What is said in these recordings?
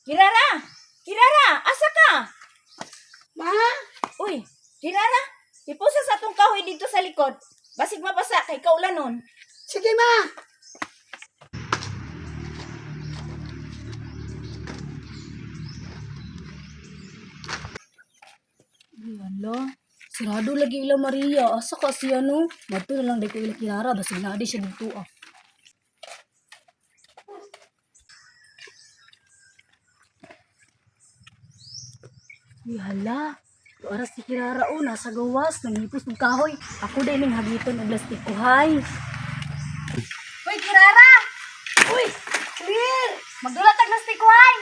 Kirara! Kirara! Asa ka? Ma? Uy, Kirara! Ipusa sa atong kahoy dito sa likod. Basig mapasa kay kaulanon. Sige, ma. Wala. Sirado lagi ila Maria. Asa ka siya no? Madto na lang dahil ko ila Kiara. Basig na di siya dito ah. Hala. Oras si Kirara o. Nasa gawas. Nangipos ng kahoy. Ako din yung hagiton ng plastic ko. Hay. Uy, Kirara! Uy, Claire! Magdulatag na stick ko, hay!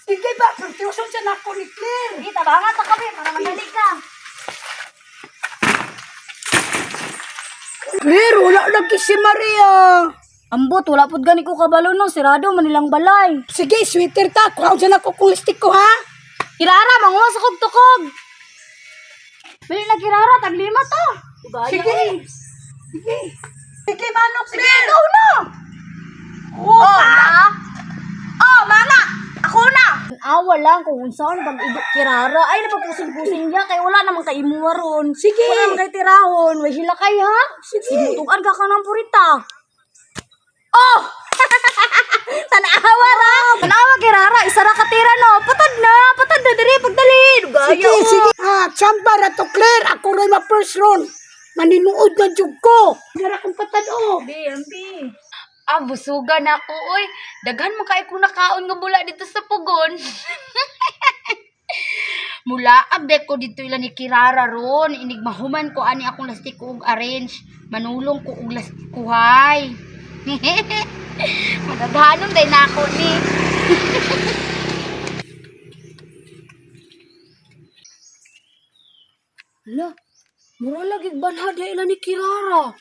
Sige ba? Pertiuson siya na ako ni Claire. Hindi, tabangan ta kami para madali ka. Claire, wala lagi si Maria. Ambot. Wala po't gani ko kabalo no. Sirado manilang balay. Sige, sweater ta. Kuhaon siya na ako kung listik ko, ha? Kirara. Manguha sa tukog. Bili na Kirara. Taglima to. Sige. Sige. Sige, manok. Sige, Claire! ikaw na. Oh, ma! Oh, mama! Ako na! Awa lang kung saan pag idok Kirara. Ay, napapusing-pusing niya. Kaya wala namang kaimuwa ron. Sige. Wala namang kay tirahon. May hilakay ha. Sige. Sinutugan ka ng purita. Oh! Tanawa ra. Tanawa Kirara. Isa ra katira no. Patad na. Patad na. Diri pagdali. Dugaya. Sige, sige. Champa ra to, Claire. Ako rin ma-first round. Maninuod na jug ko. Gara kong patado. BMP. Ah, busugan ako, oy. Daghan mo kay ko nakaon nga bula dito sa pugon. Mula abde ko dito ila ni Kirara ron. Inig mahuman ko ani akong lastik ko og arrange. Manulong ko og lastik ko hay. Madaghanon day na ako ni. Hala. Mura lagi banhad ya ila ni Kirara.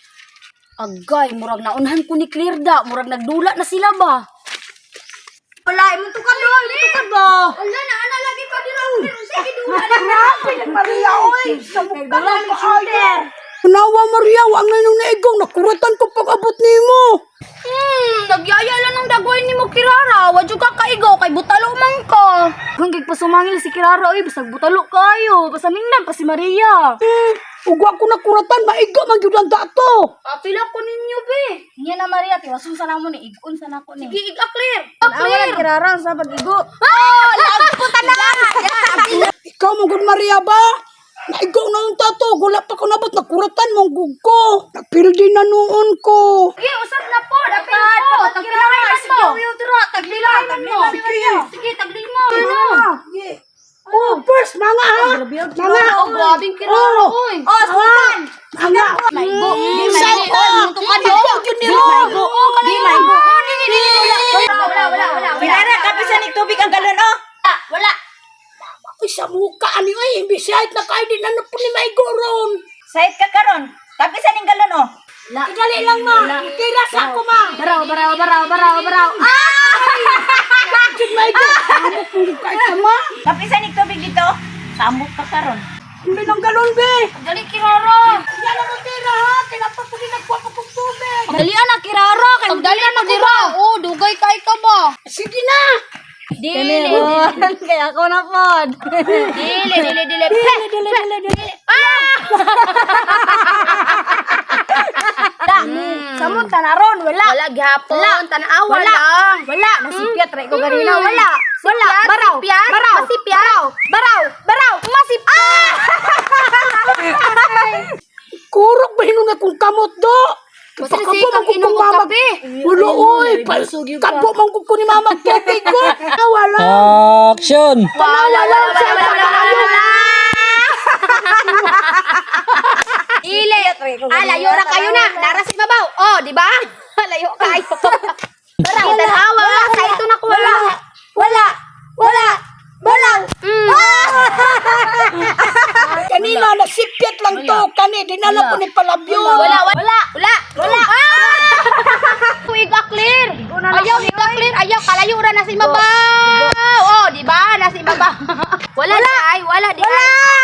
Agay, murag naunhan ko ni Clearda. Murag nagdula na sila ba? Wala, imong tukad doon. Tukad ba? Wala na ana lagi pa dira. Sige dula. Grabe na Maria, oy. Sa mukha Wala na ni shooter. Nawa, Maria. Wang na nung naigong. Nakuratan ko pag-abot ni mo. Nagyaya lang ng dagway ni mo Kirara. Wadyo ka kaigo kay butalo man ka. Hanggang pa sumangil si Kirara oy, basag butalo kayo. Pasamingnan pa si Maria. Ugwa ko nakuratan. Maiga man yun ang dato. Papila ko ninyo be. Nya na Maria tiwason sa namo ni igon sa nako ni. Sige, clear. Clear. Kirara sa pag-igo. Ikaw mo gud Maria ba? Naigaw na ang tato. Gula pa ko nabot. Nakuratan mong gugko. Napildi na noon ko. Sige, usap na po. Dapat po. Taglilayan mo. Taglilayan mo. Sige, tagli mo. Sige. Oh, first, mga ha? Mga. Oh, grabing Kirara oy. Oh, sultan. Mga. Maigo. Di Sao maigo. ka? Tukado. Yun Di niyo. maigo. Di maigo. Wala. Kirara, kapisan ni tubig ang galon, oh. Wala. Ay, sa mukha ani ay. Imbisayat na kayo din. Ano po ni Maigoron? Sait ka karon. Kapisan ng galon, oh. Idali lang ma. Tira sa ako ma. Baraw. Jud Maigo. Ano po kahit ka ma? Kapisan ng tubig dito. Samok ka karon. Hindi ng galon be. Dali Kirara. Yan ang tira ha. Kinapa ko din nagkuha ko kong tubig. Dalian na Kirara kay Dali na dira. Oh, dugay kay ka ba? Sige na. Dili. Kaya ako na pod. Dili. Samot ka na ron, wala. Wala gihapon, tanawa lang. Wala, nasipyat ray ko ganina, wala. Wala, Masipyat? baraw. Masipyat? Baraw. Masipyat. Kurok ba hinong na kung kamot do? Masisigang inom mo kape. Wala oy. Kadbo man ko ni mama tubig ko. Wala. Action! Wala. Ile. Layo na kayo na. Dara si Babaw. Oh, di ba? Layo kayo. Baraw, tanawa. Sa ito na ko wala. Kanina nasipyat lang to. Kani dinala ko ni palabyo. Wala. Kuig clear. Ayaw clear. Ayaw kalayo ra na si Babaw. Oh, di ba? Na si Babaw. Wala. Di ay.